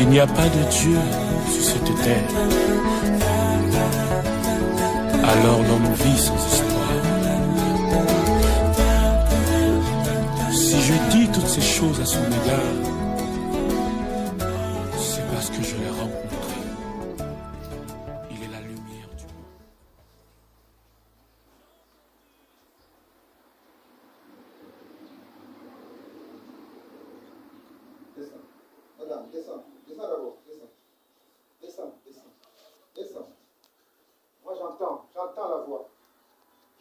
S'il n'y a pas de Dieu sur cette terre, alors l'homme vit sans espoir. Si je dis toutes ces choses à son égard, c'est parce que je l'ai rencontré. Il est la lumière du monde. Descends. Madame, descends. Descends d'abord. Descends. Descends, descends. Descends. Moi j'entends la voix.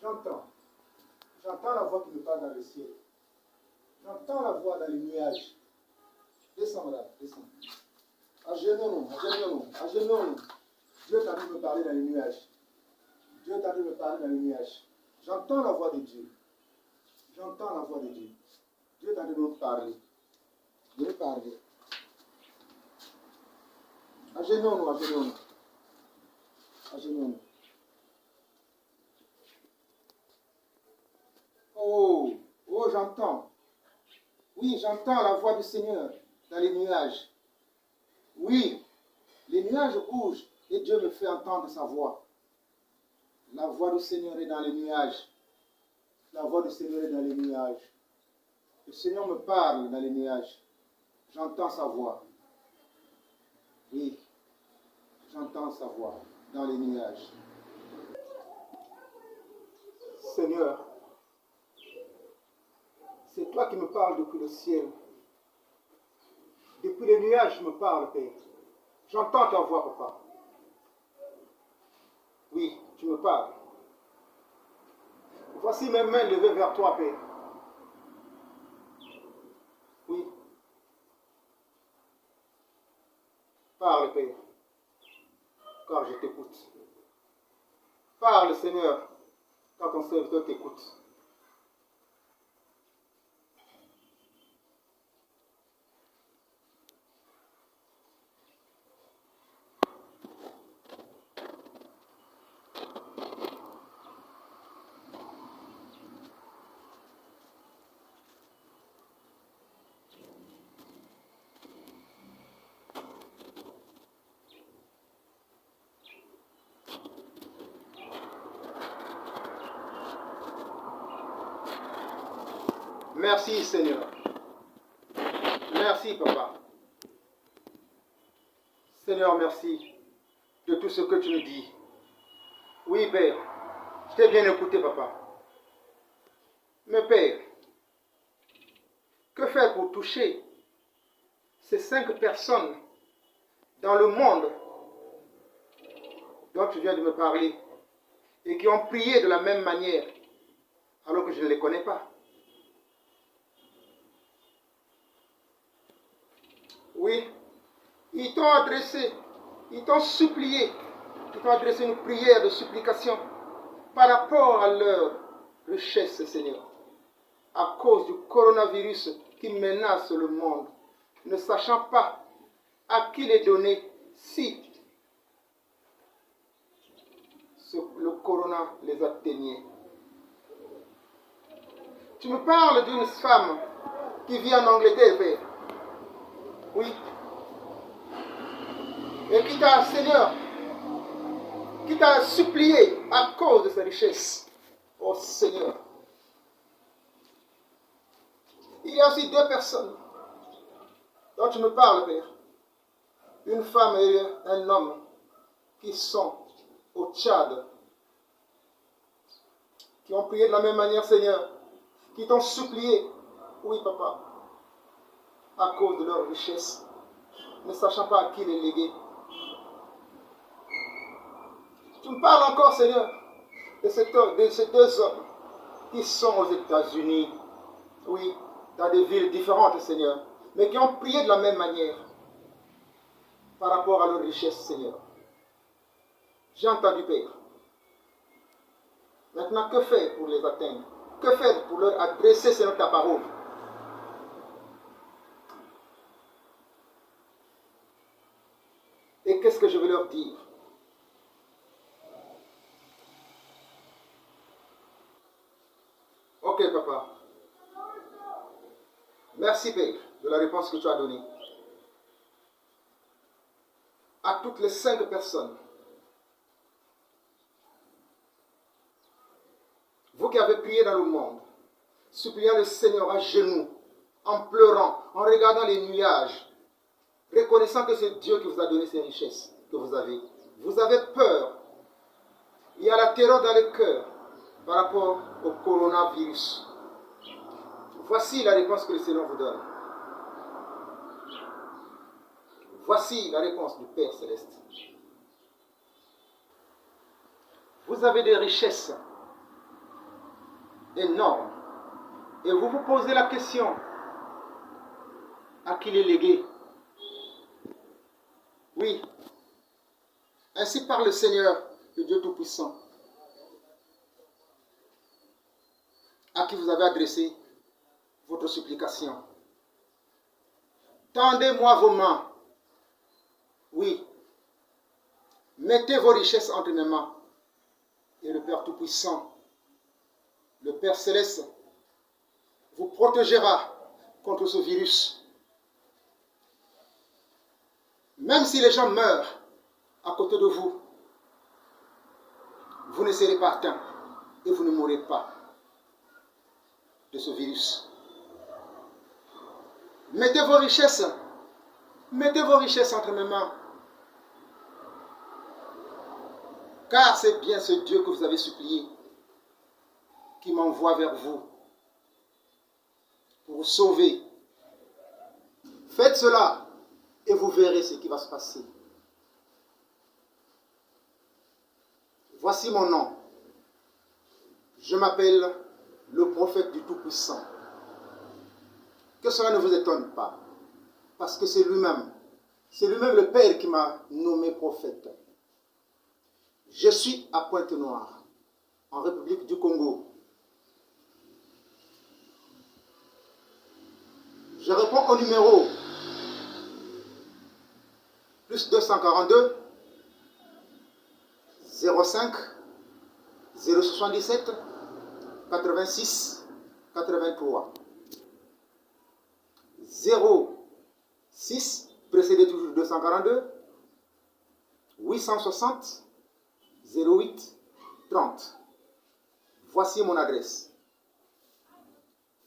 J'entends la voix qui me parle dans le ciel. J'entends la voix dans les nuages. Descends, madame, descends. Agenons-nous. Dieu t'a dit de me parler dans les nuages. J'entends la voix de Dieu. Dieu t'a dit de me parler. Agenons-nous. Oh, j'entends. Oui, j'entends la voix du Seigneur dans les nuages. Oui, les nuages bougent et Dieu me fait entendre sa voix. La voix du Seigneur est dans les nuages. Le Seigneur me parle dans les nuages. J'entends sa voix. Oui, j'entends sa voix dans les nuages. Seigneur, c'est toi qui me parles depuis le ciel. Depuis les nuages, tu me parles, Père. J'entends ta voix, Papa. Oui, tu me parles. Voici mes mains levées vers toi, Père. Oui. Parle, Père, car je t'écoute. Parle, Seigneur, car ton serviteur t'écoute. Merci, Seigneur. Merci, Papa. Seigneur, merci de tout ce que tu nous dis. Oui, Père, je t'ai bien écouté, Papa. Mais Père, que faire pour toucher ces 5 personnes dans le monde dont tu viens de me parler et qui ont prié de la même manière alors que je ne les connais pas? Oui, ils t'ont adressé, ils t'ont supplié, ils t'ont adressé une prière de supplication par rapport à leur richesse, Seigneur, à cause du coronavirus qui menace le monde, ne sachant pas à qui les donner si le corona les atteignait. Tu me parles d'une femme qui vit en Angleterre, Père. Oui. Et qui t'a, Seigneur, qui t'a supplié à cause de ses richesses. Oh Seigneur. Il y a aussi 2 personnes dont tu me parles, Père. Une femme et un homme qui sont au Tchad, qui ont prié de la même manière, Seigneur, qui t'ont supplié, oui, Papa, à cause de leur richesse, ne sachant pas à qui les léguer. Tu me parles encore, Seigneur, de ces 2 hommes qui sont aux États-Unis, oui, dans des villes différentes, Seigneur, mais qui ont prié de la même manière par rapport à leur richesse, Seigneur. J'ai entendu, Père. Maintenant, que faire pour les atteindre? Que faire pour leur adresser, Seigneur, ta parole? Et qu'est-ce que je vais leur dire? Ok, Papa. Merci, Père, de la réponse que tu as donnée. à toutes les 5 personnes. Vous qui avez prié dans le monde, suppliant le Seigneur à genoux, en pleurant, en regardant les nuages, reconnaissant que c'est Dieu qui vous a donné ces richesses que vous avez. Vous avez peur. Il y a la terreur dans le cœur par rapport au coronavirus. Voici la réponse que le Seigneur vous donne. Voici la réponse du Père Céleste. Vous avez des richesses énormes. Et vous vous posez la question, à qui les léguer? Oui. Ainsi parle le Seigneur, le Dieu Tout-Puissant, à qui vous avez adressé votre supplication. Tendez-moi vos mains. Oui. Mettez vos richesses entre mes mains. Et le Père Tout-Puissant, le Père Céleste, vous protégera contre ce virus. Même si les gens meurent à côté de vous, vous ne serez pas atteints et vous ne mourrez pas de ce virus. Mettez vos richesses entre mes mains. Car c'est bien ce Dieu que vous avez supplié qui m'envoie vers vous pour vous sauver. Faites cela et vous verrez ce qui va se passer. Voici mon nom. Je m'appelle le prophète du Tout-Puissant. Que cela ne vous étonne pas, parce que c'est lui-même le Père qui m'a nommé prophète. Je suis à Pointe-Noire, en République du Congo. Je réponds au numéro plus 242 05 077 86 83 06 précédé toujours 242 860 08 30. Voici mon adresse.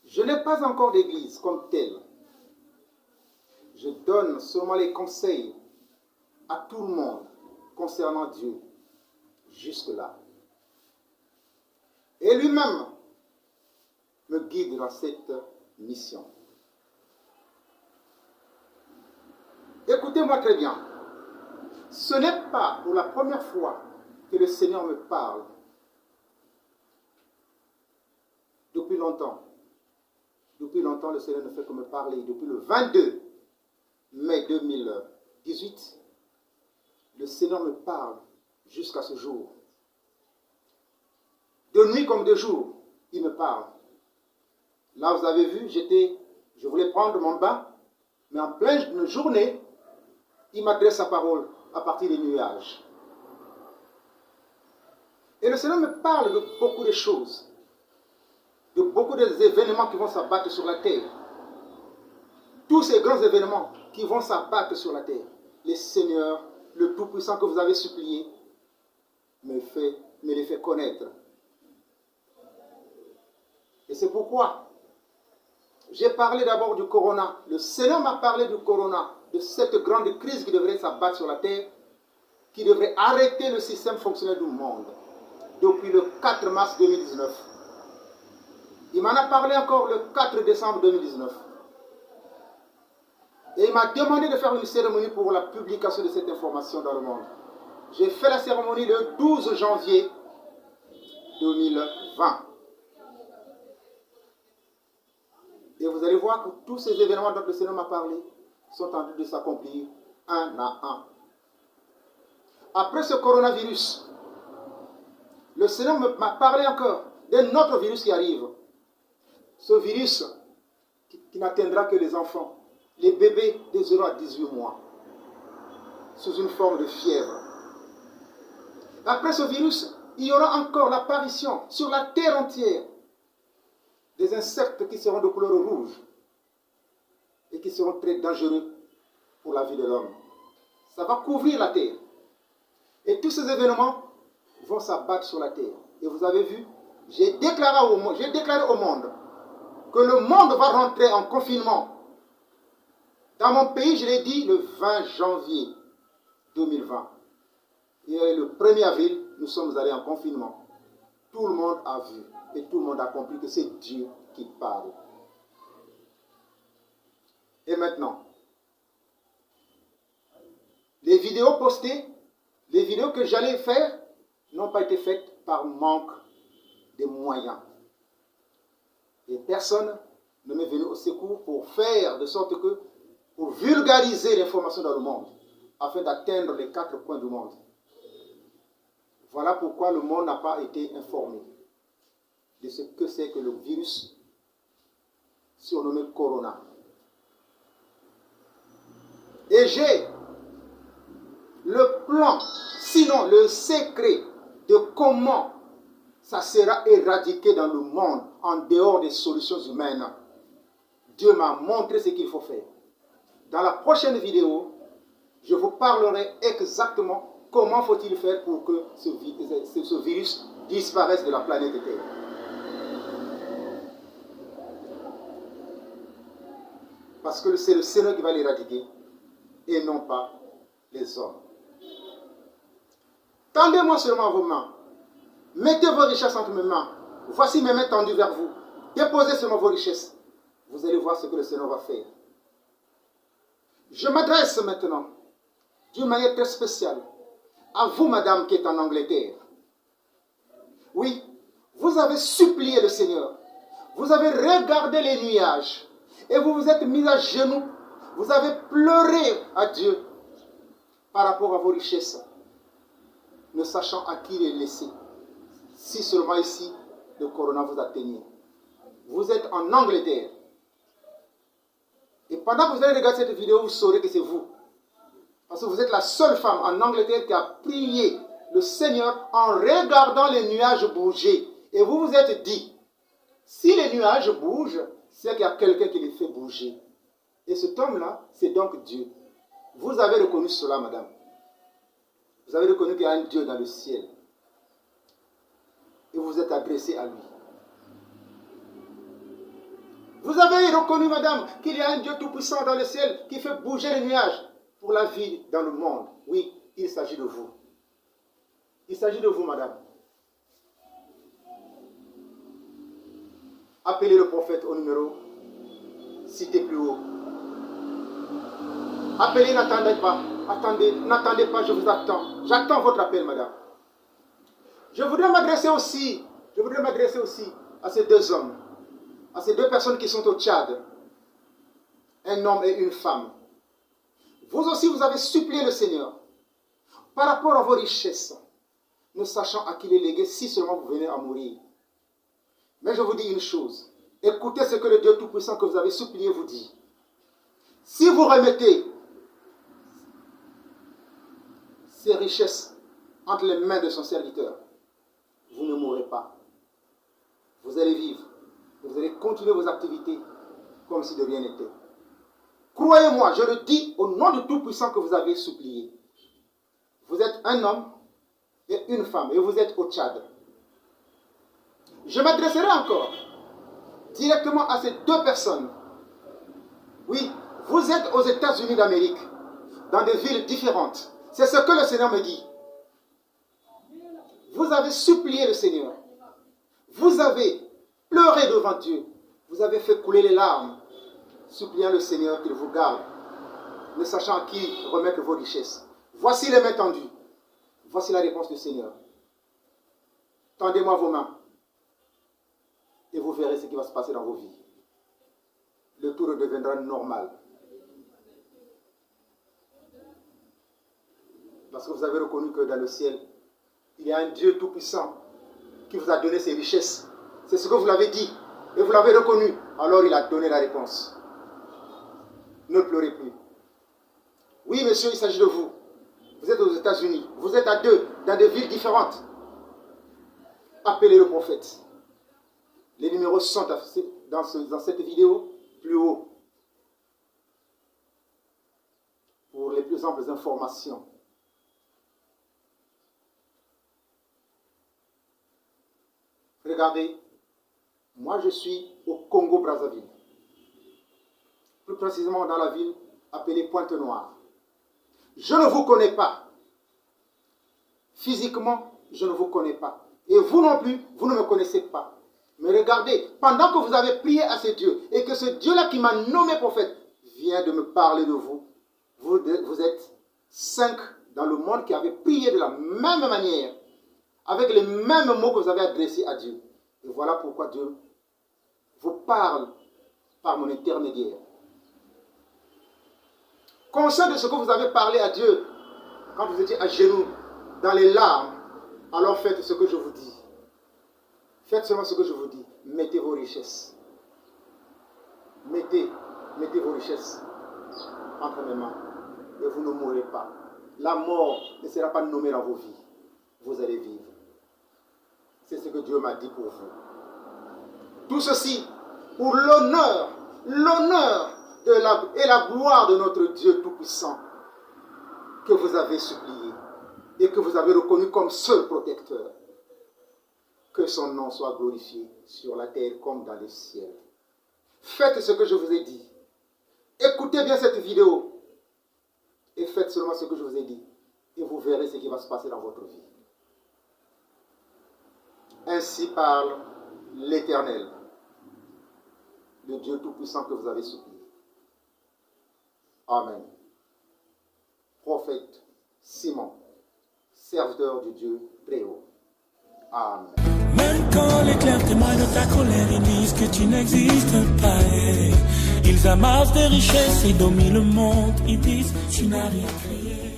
Je n'ai pas encore d'église comme telle. Je donne seulement les conseils à tout le monde concernant Dieu jusque-là. Et lui-même me guide dans cette mission. Écoutez-moi très bien. Ce n'est pas pour la première fois que le Seigneur me parle. Depuis longtemps, le Seigneur ne fait que me parler. Depuis le 22 mai 2018, le Seigneur me parle jusqu'à ce jour. De nuit comme de jour, il me parle. Là, vous avez vu, je voulais prendre mon bain, mais en pleine journée, il m'adresse sa parole à partir des nuages. Et le Seigneur me parle de beaucoup de choses, de beaucoup d'événements qui vont s'abattre sur la terre. Tous ces grands événements qui vont s'abattre sur la terre. Le Seigneur, le Tout-Puissant que vous avez supplié, me les fait connaître. Et c'est pourquoi j'ai parlé d'abord du corona. Le Seigneur m'a parlé du corona, de cette grande crise qui devrait s'abattre sur la terre, qui devrait arrêter le système fonctionnel du monde depuis le 4 mars 2019. Il m'en a parlé encore le 4 décembre 2019. Et il m'a demandé de faire une cérémonie pour la publication de cette information dans le monde. J'ai fait la cérémonie le 12 janvier 2020. Et vous allez voir que tous ces événements dont le Seigneur m'a parlé sont en train de s'accomplir un à un. Après ce coronavirus, le Seigneur m'a parlé encore d'un autre virus qui arrive. Ce virus qui n'atteindra que les enfants, les bébés de 0 à 18 mois, sous une forme de fièvre. Après ce virus, il y aura encore l'apparition sur la terre entière des insectes qui seront de couleur rouge et qui seront très dangereux pour la vie de l'homme. Ça va couvrir la terre. Et tous ces événements vont s'abattre sur la terre. Et vous avez vu, j'ai déclaré au monde que le monde va rentrer en confinement. Dans mon pays, je l'ai dit le 20 janvier 2020. Et le 1er avril, nous sommes allés en confinement. Tout le monde a vu et tout le monde a compris que c'est Dieu qui parle. Et maintenant, les vidéos postées, les vidéos que j'allais faire n'ont pas été faites par manque de moyens. Et personne ne m'est venu au secours pour faire de sorte que, pour vulgariser l'information dans le monde, afin d'atteindre les 4 coins du monde. Voilà pourquoi le monde n'a pas été informé de ce que c'est que le virus surnommé Corona. Et j'ai le plan, sinon le secret de comment ça sera éradiqué dans le monde en dehors des solutions humaines. Dieu m'a montré ce qu'il faut faire. Dans la prochaine vidéo, je vous parlerai exactement comment faut-il faire pour que ce virus disparaisse de la planète Terre. Parce que c'est le Seigneur qui va l'éradiquer et non pas les hommes. Tendez-moi seulement vos mains. Mettez vos richesses entre mes mains. Voici mes mains tendues vers vous. Déposez seulement vos richesses. Vous allez voir ce que le Seigneur va faire. Je m'adresse maintenant d'une manière très spéciale à vous, madame, qui est en Angleterre. Oui, vous avez supplié le Seigneur. Vous avez regardé les nuages et vous vous êtes mis à genoux. Vous avez pleuré à Dieu par rapport à vos richesses, ne sachant à qui les laisser. Si seulement ici, le corona vous atteignait. Vous êtes en Angleterre. Et pendant que vous allez regarder cette vidéo, vous saurez que c'est vous. Parce que vous êtes la seule femme en Angleterre qui a prié le Seigneur en regardant les nuages bouger. Et vous vous êtes dit, si les nuages bougent, c'est qu'il y a quelqu'un qui les fait bouger. Et cet homme-là, c'est donc Dieu. Vous avez reconnu cela, madame. Vous avez reconnu qu'il y a un Dieu dans le ciel. Et vous vous êtes adressé à lui. Vous avez reconnu, madame, qu'il y a un Dieu tout-puissant dans le ciel qui fait bouger les nuages pour la vie dans le monde. Oui, il s'agit de vous. Il s'agit de vous, madame. Appelez le prophète au numéro cité plus haut. Appelez, n'attendez pas. Attendez, n'attendez pas, je vous attends. J'attends votre appel, madame. Je voudrais m'adresser aussi à ces deux hommes, à ces deux personnes qui sont au Tchad, un homme et une femme. Vous aussi, vous avez supplié le Seigneur par rapport à vos richesses, ne sachant à qui les léguer si seulement vous venez à mourir. Mais je vous dis une chose, écoutez ce que le Dieu Tout-Puissant que vous avez supplié vous dit. Si vous remettez ces richesses entre les mains de son serviteur, vous ne mourrez pas. Vous allez vivre. Vous allez continuer vos activités comme si de rien n'était. Croyez-moi, je le dis au nom du Tout-Puissant que vous avez supplié. Vous êtes un homme et une femme et vous êtes au Tchad. Je m'adresserai encore directement à ces deux personnes. Oui, vous êtes aux États-Unis d'Amérique, dans des villes différentes. C'est ce que le Seigneur me dit. Vous avez supplié le Seigneur. Vous avez pleuré devant Dieu. Vous avez fait couler les larmes, suppliant le Seigneur qu'il vous garde, ne sachant à qui remettre vos richesses. Voici les mains tendues. Voici la réponse du Seigneur. Tendez-moi vos mains et vous verrez ce qui va se passer dans vos vies. Le tout redeviendra normal. Parce que vous avez reconnu que dans le ciel, il y a un Dieu tout-puissant qui vous a donné ses richesses. C'est ce que vous l'avez dit. Et vous l'avez reconnu. Alors il a donné la réponse. Ne pleurez plus. Oui, monsieur, il s'agit de vous. Vous êtes aux États-Unis. Vous êtes à deux, dans des villes différentes. Appelez le prophète. Les numéros sont dans cette vidéo plus haut. Pour les plus amples informations. Regardez, moi je suis au Congo-Brazzaville, plus précisément dans la ville appelée Pointe-Noire. Je ne vous connais pas. Physiquement, je ne vous connais pas. Et vous non plus, vous ne me connaissez pas. Mais regardez, pendant que vous avez prié à ce Dieu, et que ce Dieu-là qui m'a nommé prophète vient de me parler de vous, vous êtes 5 dans le monde qui avaient prié de la même manière, avec les mêmes mots que vous avez adressés à Dieu. Et voilà pourquoi Dieu vous parle par mon intermédiaire. Conscient de ce que vous avez parlé à Dieu quand vous étiez à genoux, dans les larmes, alors faites ce que je vous dis. Faites seulement ce que je vous dis. Mettez vos richesses. Mettez vos richesses entre mes mains. Et vous ne mourrez pas. La mort ne sera pas nommée dans vos vies. Vous allez vivre. C'est ce que Dieu m'a dit pour vous. Tout ceci pour l'honneur et la gloire de notre Dieu Tout-Puissant que vous avez supplié et que vous avez reconnu comme seul protecteur. Que son nom soit glorifié sur la terre comme dans les ciels. Faites ce que je vous ai dit. Écoutez bien cette vidéo et faites seulement ce que je vous ai dit et vous verrez ce qui va se passer dans votre vie. Ainsi parle l'Éternel, le Dieu Tout-Puissant que vous avez supplié. Amen. Prophète Simon, serviteur du Dieu Très-Haut. Amen. Même quand les clercs témoignent de ta colère, ils disent que tu n'existes pas. Ils amassent des richesses et dominent le monde. Ils disent tu n'as rien créé.